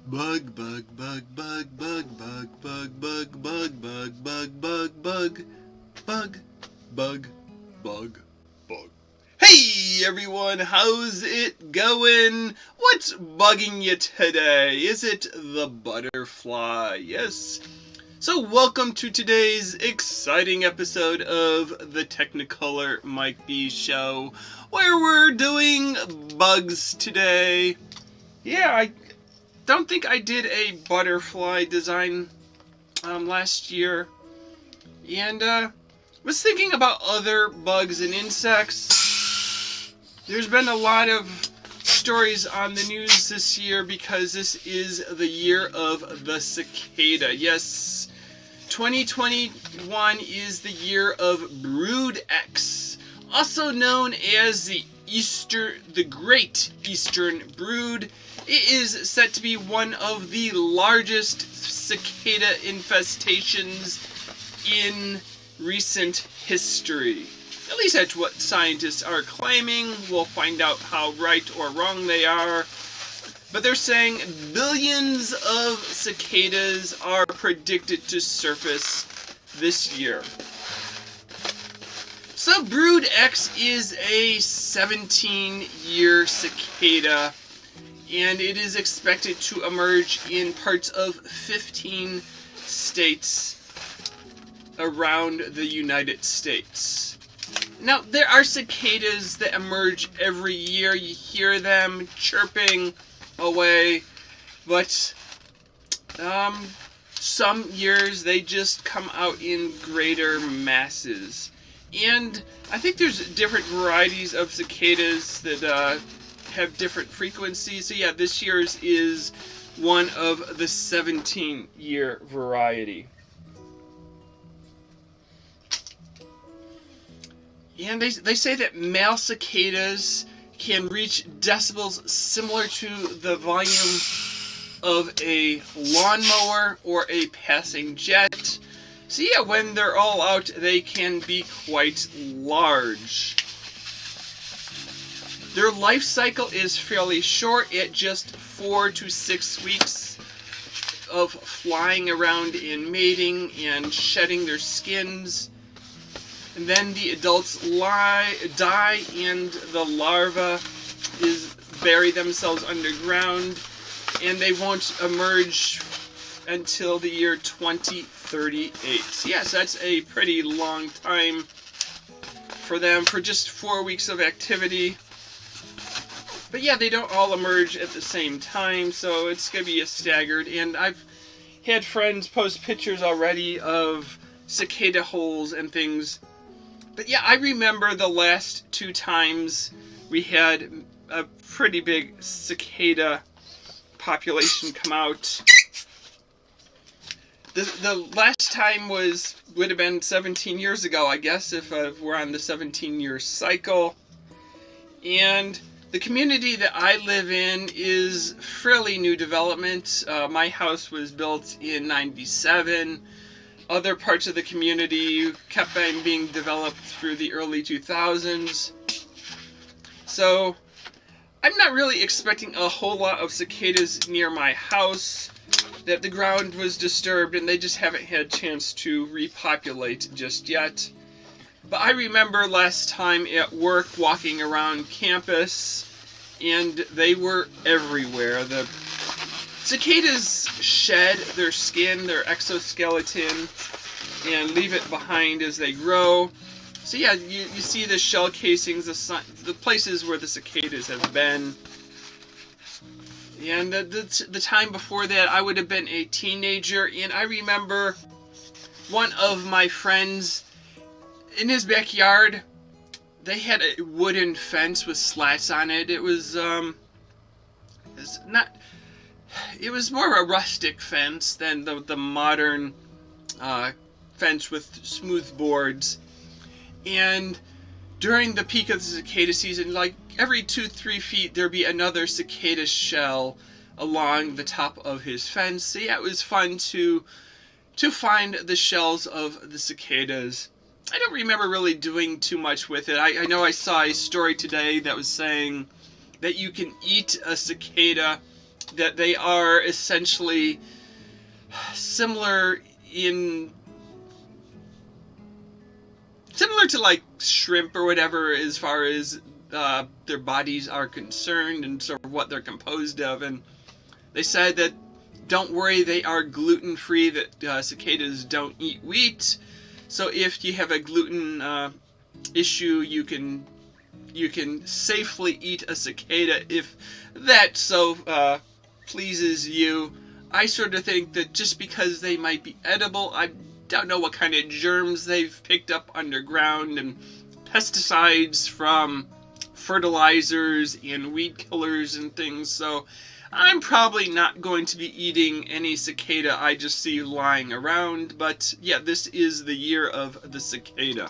Bug, bug, bug, bug, bug, bug, bug, bug, bug, bug, bug, bug, bug, bug, bug, bug, bug. Hey everyone, how's it going? What's bugging you today? Is it the butterfly? Yes. So welcome to today's exciting episode of the Technicolor Mike B Show, where we're doing bugs today. Yeah, I don't think I did a butterfly design last year, and was thinking about other bugs and insects. There's been a lot of stories on the news this year because this is the year of the cicada. Yes, 2021 is the year of Brood X, also known as the Great Eastern Brood. It is said to be one of the largest cicada infestations in recent history. At least that's what scientists are claiming. We'll find out how right or wrong they are. But they're saying billions of cicadas are predicted to surface this year. So Brood X is a 17-year cicada, and it is expected to emerge in parts of 15 states around the United States. Now, there are cicadas that emerge every year. You hear them chirping away, but some years they just come out in greater masses. And I think there's different varieties of cicadas that have different frequencies. So yeah, this year's is one of the 17-year variety. And they say that male cicadas can reach decibels similar to the volume of a lawnmower or a passing jet. So yeah, when they're all out, they can be quite large. Their life cycle is fairly short, at just 4 to 6 weeks of flying around and mating and shedding their skins. And then the adults die and the larvae bury themselves underground, and they won't emerge until the year 2038. Yes, that's a pretty long time for them, for just 4 weeks of activity. But yeah, they don't all emerge at the same time, so it's going to be a staggered. And I've had friends post pictures already of cicada holes and things. But yeah, I remember the last 2 times we had a pretty big cicada population come out. The last time would have been 17 years ago, I guess, if we're on the 17-year cycle. And the community that I live in is fairly new development. My house was built in '97. Other parts of the community kept on being developed through the early 2000s. So I'm not really expecting a whole lot of cicadas near my house. That the ground was disturbed and they just haven't had a chance to repopulate just yet. But I remember last time at work walking around campus, and they were everywhere. The cicadas shed their skin, their exoskeleton, and leave it behind as they grow. So yeah, you see the shell casings, the places where the cicadas have been. And the time before that, I would have been a teenager, and I remember one of my friends, in his backyard, they had a wooden fence with slats on it. It was more a rustic fence than the modern fence with smooth boards. And during the peak of the cicada season, like every 2-3 feet, there'd be another cicada shell along the top of his fence. So yeah, it was fun to find the shells of the cicadas. I don't remember really doing too much with it. I know I saw a story today that was saying that you can eat a cicada that they are essentially similar to like shrimp or whatever, as far as their bodies are concerned and sort of what they're composed of. And they said that don't worry, they are gluten-free, that cicadas don't eat wheat. So if you have a gluten issue, you can safely eat a cicada if that so pleases you. I sort of think that just because they might be edible, I don't know what kind of germs they've picked up underground and pesticides from fertilizers and weed killers and things, so I'm probably not going to be eating any cicada I just see lying around. But yeah, this is the year of the cicada.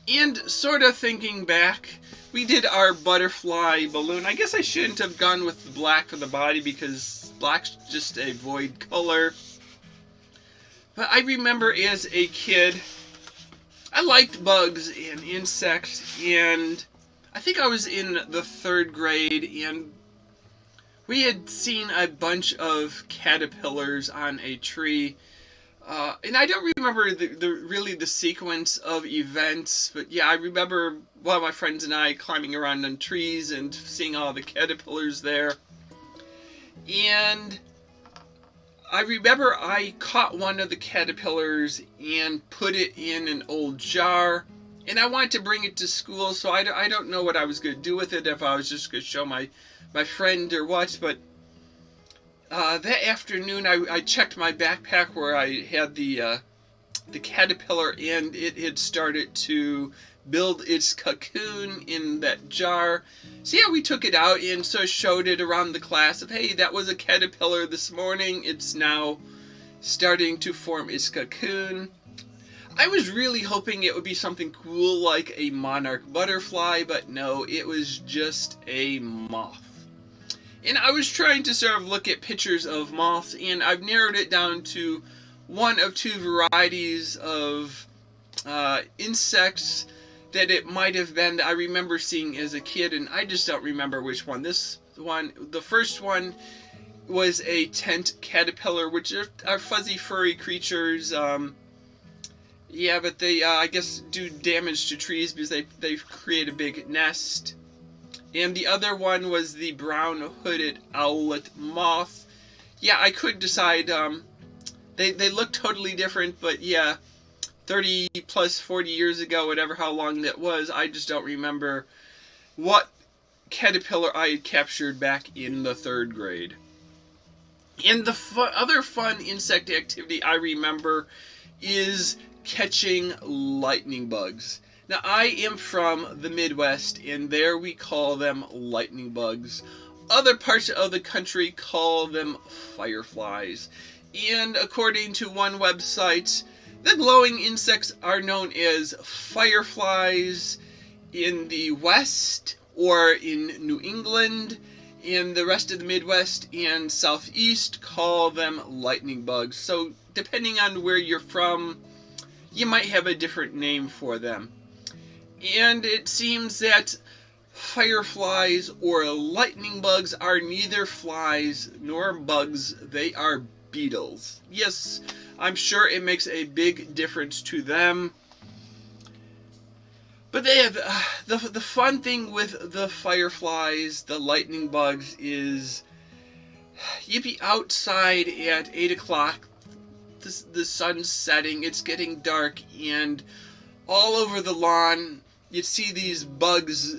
And sort of thinking back, we did our butterfly balloon. I guess I shouldn't have gone with black for the body because black's just a void color. But I remember as a kid, I liked bugs and insects, and I think I was in the 3rd grade, and we had seen a bunch of caterpillars on a tree. And I don't remember really the sequence of events, but yeah, I remember one of my friends and I climbing around on trees and seeing all the caterpillars there. And I remember I caught one of the caterpillars and put it in an old jar, and I wanted to bring it to school, so I don't know what I was going to do with it, if I was just going to show my friend or what. But that afternoon I checked my backpack where I had the caterpillar, and it had started to build its cocoon in that jar. So yeah, we took it out and so showed it around the class of, hey, that was a caterpillar this morning. It's now starting to form its cocoon. I was really hoping it would be something cool like a monarch butterfly, but no, it was just a moth. And I was trying to sort of look at pictures of moths, and I've narrowed it down to one of 2 varieties of insects that it might have been that I remember seeing as a kid, and I just don't remember which one. The first one was a tent caterpillar, which are fuzzy furry creatures. Yeah, but they I guess do damage to trees because they create a big nest. And the other one was the brown hooded owlet moth. Yeah, I could decide. They look totally different, but yeah, 30 plus 40 years ago, whatever, how long that was, I just don't remember what caterpillar I had captured back in the 3rd grade. And the other fun insect activity I remember is catching lightning bugs. Now, I am from the Midwest, and there we call them lightning bugs. Other parts of the country call them fireflies. And according to one website, the glowing insects are known as fireflies in the West or in New England, and the rest of the Midwest and Southeast call them lightning bugs. So depending on where you're from, you might have a different name for them. And it seems that fireflies or lightning bugs are neither flies nor bugs, they are beetles. Yes, I'm sure it makes a big difference to them. But they have the fun thing with the fireflies, the lightning bugs, is you'd be outside at 8 o'clock, the sun's setting, it's getting dark, and all over the lawn you'd see these bugs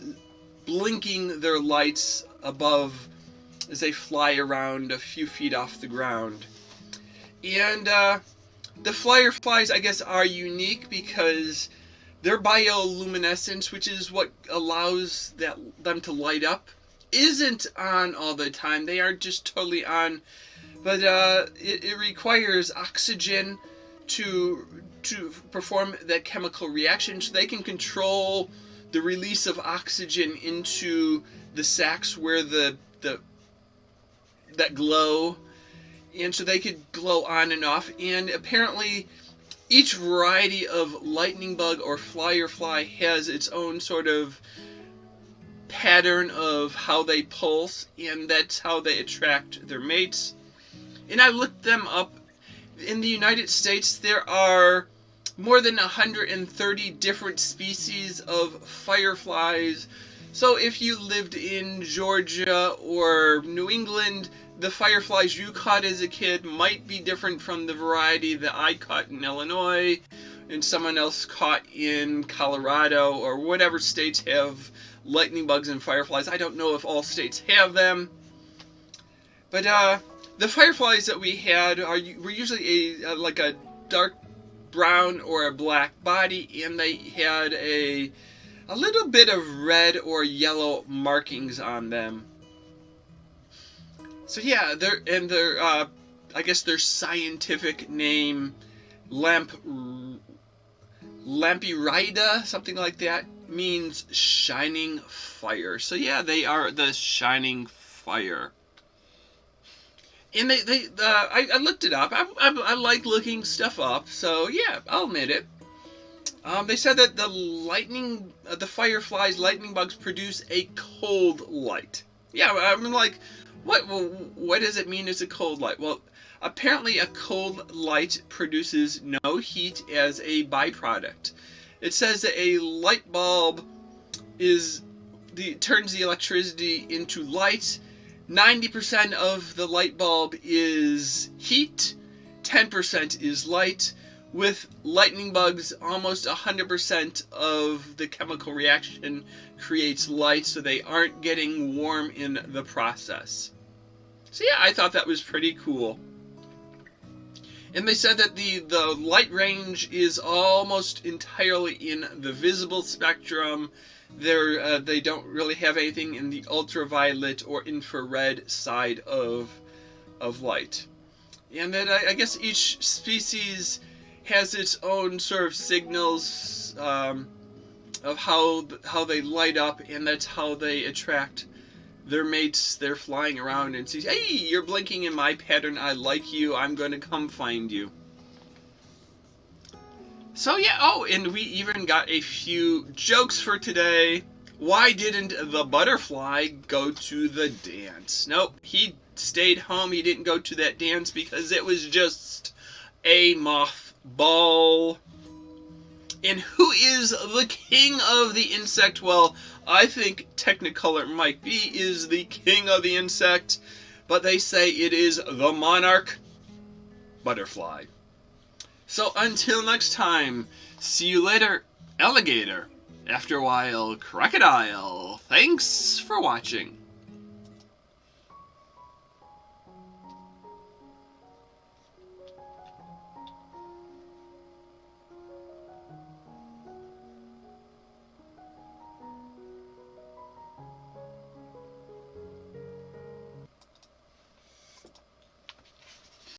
blinking their lights above as they fly around a few feet off the ground. And the fireflies, I guess, are unique because their bioluminescence, which is what allows them to light up, isn't on all the time. They aren't just totally on, but it requires oxygen to perform that chemical reaction, so they can control the release of oxygen into the sacs where that glow, and so they could glow on and off. And apparently each variety of lightning bug or firefly has its own sort of pattern of how they pulse, and that's how they attract their mates. And I looked them up. In the United States, there are more than 130 different species of fireflies. So if you lived in Georgia or New England, the fireflies you caught as a kid might be different from the variety that I caught in Illinois and someone else caught in Colorado, or whatever states have lightning bugs and fireflies. I don't know if all states have them. But the fireflies that we had were usually like a dark brown or a black body, and they had a little bit of red or yellow markings on them. So yeah, they're I guess their scientific name, Lampyrida, something like that, means shining fire. So yeah, they are the shining fire. And I looked it up. I like looking stuff up, so yeah, I'll admit it. They said that the fireflies, lightning bugs, produce a cold light. Yeah, I'm like, what does it mean it's a cold light? Well, apparently a cold light produces no heat as a byproduct. It says that a light bulb turns the electricity into light. 90% of the light bulb is heat, 10% is light. With lightning bugs, almost 100% of the chemical reaction creates light, so they aren't getting warm in the process. So yeah, I thought that was pretty cool. And they said that the light range is almost entirely in the visible spectrum. They don't really have anything in the ultraviolet or infrared side of light. And that I guess each species has its own sort of signals of how they light up, and that's how they attract their mates. They're flying around and see, hey, you're blinking in my pattern, I like you, I'm going to come find you. So yeah, oh, and we even got a few jokes for today. Why didn't the butterfly go to the dance? Nope, he stayed home. He didn't go to that dance because it was just a mothball. And who is the king of the insect? Well, I think Technicolor Mike B is the king of the insect, but they say it is the monarch butterfly. So until next time, see you later, alligator. After a while, crocodile. Thanks for watching.